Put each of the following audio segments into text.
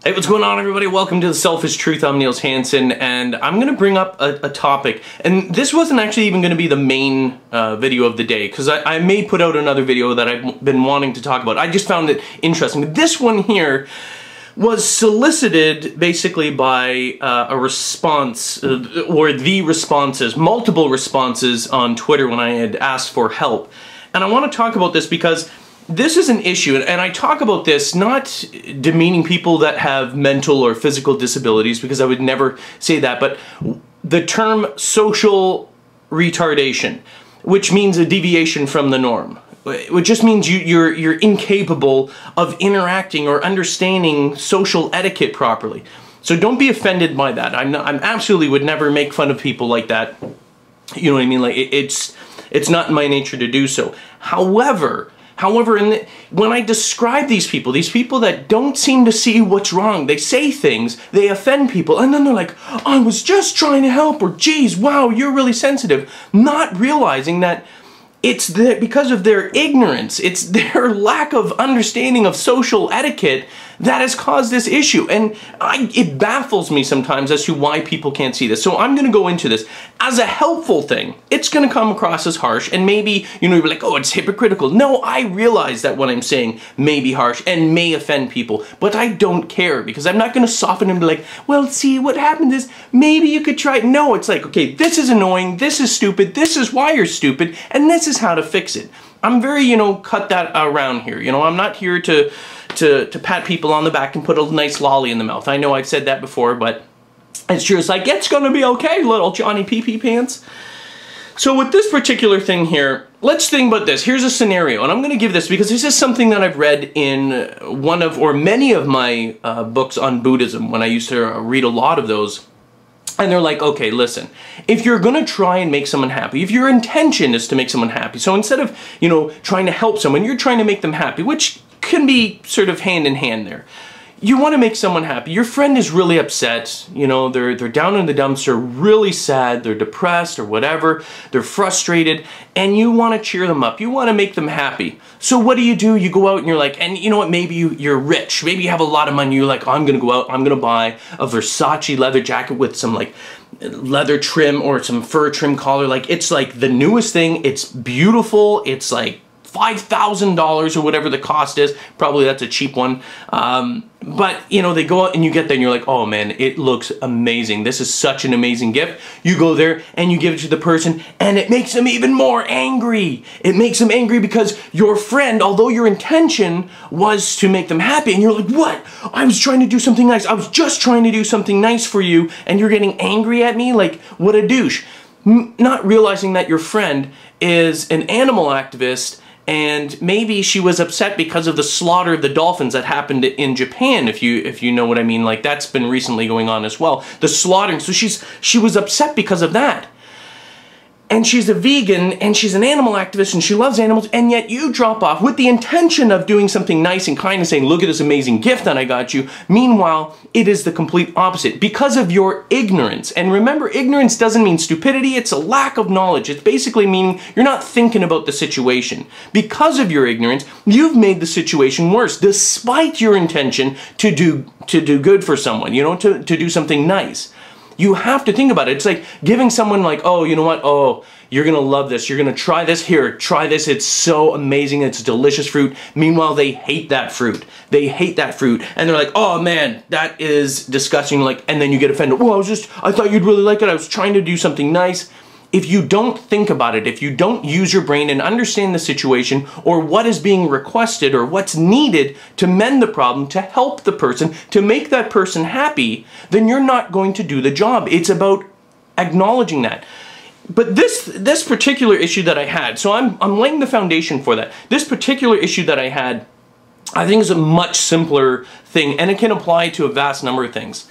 Hey, what's going on, everybody? Welcome to The Selfish Truth. I'm Niels Hansen, and I'm going to bring up a topic. And this wasn't actually even going to be the main video of the day, because I may put out another video that I've been wanting to talk about. I just found it interesting. This one here was solicited basically by a response, or the responses, multiple responses on Twitter when I had asked for help. And I want to talk about this because this is an issue, and I talk about this not demeaning people that have mental or physical disabilities, because I would never say that, but the term social retardation, which means a deviation from the norm. It just means you're incapable of interacting or understanding social etiquette properly. So don't be offended by that. I'm absolutely would never make fun of people like that. You know what I mean? Like it's not in my nature to do so. However, when I describe these people that don't seem to see what's wrong, they say things, they offend people, and then they're like, I was just trying to help, or geez, wow, you're really sensitive, not realizing that it's because of their ignorance, it's their lack of understanding of social etiquette that has caused this issue. And it baffles me sometimes as to why people can't see this. So I'm going to go into this. As a helpful thing, it's going to come across as harsh, and maybe, you're like, oh, it's hypocritical. No, I realize that what I'm saying may be harsh and may offend people, but I don't care, because I'm not going to soften and be like, well, see, what happened is, maybe you could try it. No, it's like, okay, this is annoying, this is stupid, this is why you're stupid, and this is how to fix it. I'm very, cut that around here. I'm not here to pat people on the back and put a nice lolly in the mouth. I know I've said that before, but it's true. It's like, it's gonna be okay, little Johnny Pee-Pee Pants. So with this particular thing here, let's think about this. Here's a scenario, and I'm gonna give this because this is something that I've read in one of, or many of my books on Buddhism, when I used to read a lot of those. And they're like, okay, listen, if you're gonna try and make someone happy, if your intention is to make someone happy, so instead of, trying to help someone, you're trying to make them happy, which can be sort of hand in hand there. You want to make someone happy. Your friend is really upset, they're down in the dumpster, really sad, they're depressed or whatever, they're frustrated, and you want to cheer them up, you want to make them happy. So what do? You go out and you're like, and you know what, maybe you're rich, maybe you have a lot of money, you're like, oh, I'm going to go out, I'm going to buy a Versace leather jacket with some like leather trim or some fur trim collar, like it's like the newest thing, it's beautiful, it's like $5,000 or whatever the cost is. Probably that's a cheap one. But, they go out and you get there and you're like, oh man, it looks amazing. This is such an amazing gift. You go there and you give it to the person and it makes them even more angry. It makes them angry because your friend, although your intention was to make them happy, and you're like, what? I was trying to do something nice. I was just trying to do something nice for you and you're getting angry at me? Like, what a douche. Not realizing that your friend is an animal activist, and maybe she was upset because of the slaughter of the dolphins that happened in Japan, if you know what I mean. Like, that's been recently going on as well. The slaughtering. So she was upset because of that. And she's a vegan, and she's an animal activist, and she loves animals, and yet you drop off with the intention of doing something nice and kind and saying, look at this amazing gift that I got you. Meanwhile, it is the complete opposite because of your ignorance. And remember, ignorance doesn't mean stupidity, it's a lack of knowledge. It's basically meaning you're not thinking about the situation. Because of your ignorance, you've made the situation worse, despite your intention to do good for someone, to do something nice. You have to think about it. It's like giving someone like, oh, you know what? Oh, you're going to love this. You're going to try this. Here, try this. It's so amazing. It's delicious fruit. Meanwhile, they hate that fruit. They hate that fruit. And they're like, oh man, that is disgusting. Like, and then you get offended. Oh, I thought you'd really like it. I was trying to do something nice. If you don't think about it, if you don't use your brain and understand the situation or what is being requested or what's needed to mend the problem, to help the person, to make that person happy, then you're not going to do the job. It's about acknowledging that. But this particular issue that I had, so I'm laying the foundation for that. This particular issue that I had, I think is a much simpler thing, and it can apply to a vast number of things.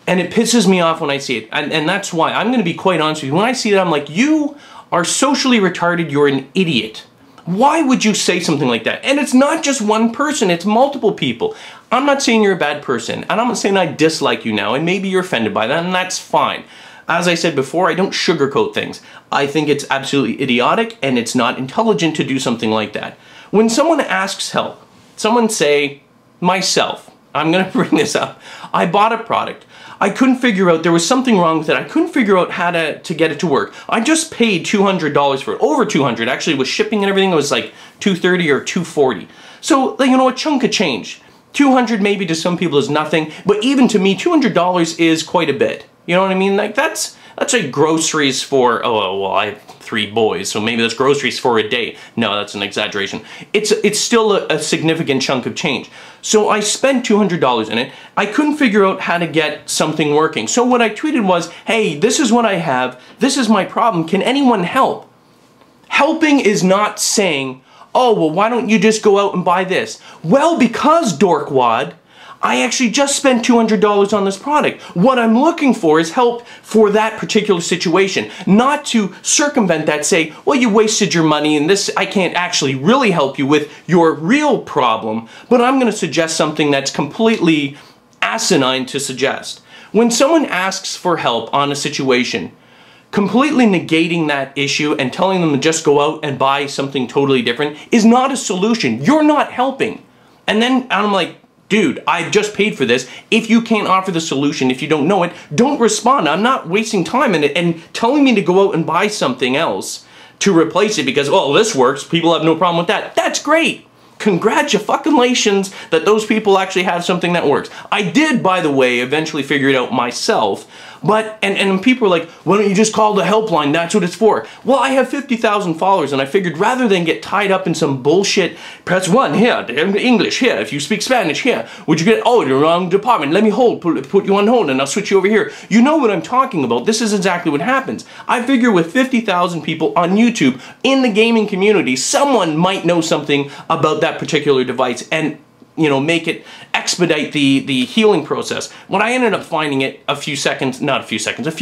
And it pisses me off when I see it. And that's why. I'm going to be quite honest with you. When I see that, I'm like, you are socially retarded. You're an idiot. Why would you say something like that? And it's not just one person. It's multiple people. I'm not saying you're a bad person. And I'm not saying I dislike you now. And maybe you're offended by that. And that's fine. As I said before, I don't sugarcoat things. I think it's absolutely idiotic. And it's not intelligent to do something like that. When someone asks help, someone say, myself. I'm gonna bring this up. I bought a product. I couldn't figure out, there was something wrong with it. I couldn't figure out how to get it to work. I just paid $200 for it, over 200. Actually, with shipping and everything, it was like $230 or $240. So, you know, a chunk of change. 200 maybe to some people is nothing, but even to me, $200 is quite a bit. You know what I mean? Like that's like groceries for, oh, well, I have 3 boys, so maybe that's groceries for a day. No, that's an exaggeration. It's still a significant chunk of change. So I spent $200 in it. I couldn't figure out how to get something working. So what I tweeted was, hey, this is what I have. This is my problem. Can anyone help? Helping is not saying, oh, well, why don't you just go out and buy this? Well, because, dorkwad, I actually just spent $200 on this product. What I'm looking for is help for that particular situation, not to circumvent that, say, well, you wasted your money and this, I can't actually really help you with your real problem, but I'm going to suggest something that's completely asinine to suggest. When someone asks for help on a situation, completely negating that issue and telling them to just go out and buy something totally different is not a solution. You're not helping. And then I'm like, dude, I just paid for this. If you can't offer the solution, if you don't know it, don't respond. I'm not wasting time in it and telling me to go out and buy something else to replace it because, oh, this works. People have no problem with that. That's great. Congratulations that those people actually have something that works. I did, by the way, eventually figure it out myself. But, and people are like, why don't you just call the helpline? That's what it's for. Well, I have 50,000 followers, and I figured rather than get tied up in some bullshit, press 1 here, English here, if you speak Spanish here, would you get, oh, you're wrong department, let me put you on hold, and I'll switch you over here. You know what I'm talking about. This is exactly what happens. I figure with 50,000 people on YouTube in the gaming community, someone might know something about that particular device, and you know, make it expedite the healing process. When I ended up finding it a few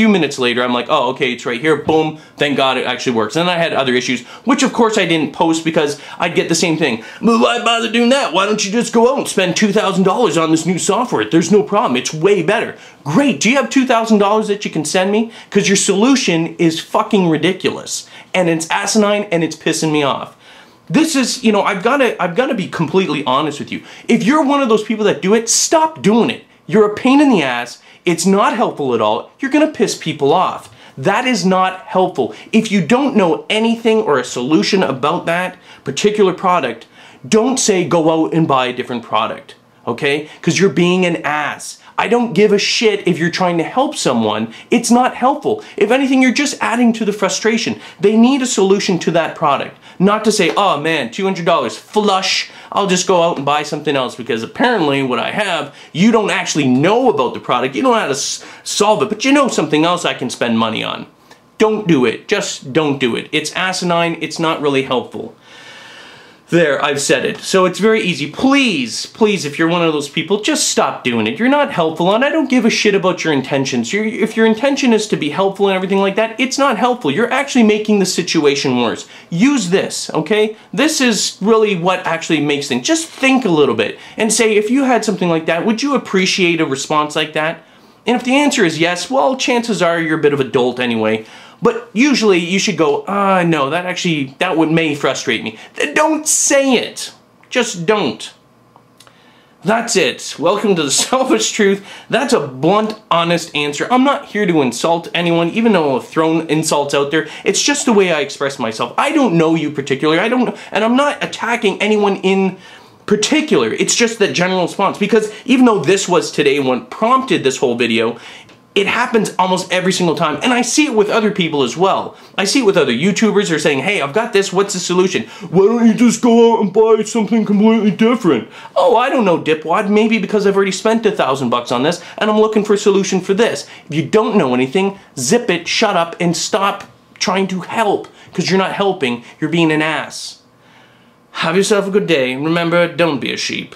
minutes later, I'm like, oh, okay, it's right here, boom, thank God it actually works. And then I had other issues, which of course I didn't post because I'd get the same thing. But why bother doing that? Why don't you just go out and spend $2,000 on this new software? There's no problem, it's way better. Great, do you have $2,000 that you can send me? Because your solution is fucking ridiculous. And it's asinine and it's pissing me off. This is, you know, I've got to be completely honest with you. If you're one of those people that do it, stop doing it. You're a pain in the ass. It's not helpful at all. You're going to piss people off. That is not helpful. If you don't know anything or a solution about that particular product, don't say go out and buy a different product, okay? Because you're being an ass. I don't give a shit if you're trying to help someone. It's not helpful. If anything, you're just adding to the frustration. They need a solution to that product. Not to say, oh man, $200, flush, I'll just go out and buy something else because apparently what I have, you don't actually know about the product. You don't know how to solve it, but you know something else I can spend money on. Don't do it. Just don't do it. It's asinine. It's not really helpful. There, I've said it. So it's very easy. Please, please, if you're one of those people, just stop doing it. You're not helpful, and I don't give a shit about your intentions. If your intention is to be helpful and everything like that, it's not helpful. You're actually making the situation worse. Use this, okay? This is really what actually makes things. Just think a little bit and say, if you had something like that, would you appreciate a response like that? And if the answer is yes, well, chances are you're a bit of a dolt anyway. But usually you should go, no, that may frustrate me. Then don't say it. Just don't. That's it. Welcome to the Selfish Truth. That's a blunt, honest answer. I'm not here to insult anyone, even though I've thrown insults out there. It's just the way I express myself. I don't know you particularly. I don't know, and I'm not attacking anyone in particular. It's just the general response. Because even though this was today what prompted this whole video, it happens almost every single time, and I see it with other people as well. I see it with other YouTubers who are saying, hey, I've got this, what's the solution? Why don't you just go out and buy something completely different? Oh, I don't know, dipwad, maybe because I've already spent $1,000 on this, and I'm looking for a solution for this. If you don't know anything, zip it, shut up, and stop trying to help, because you're not helping, you're being an ass. Have yourself a good day, and remember, don't be a sheep.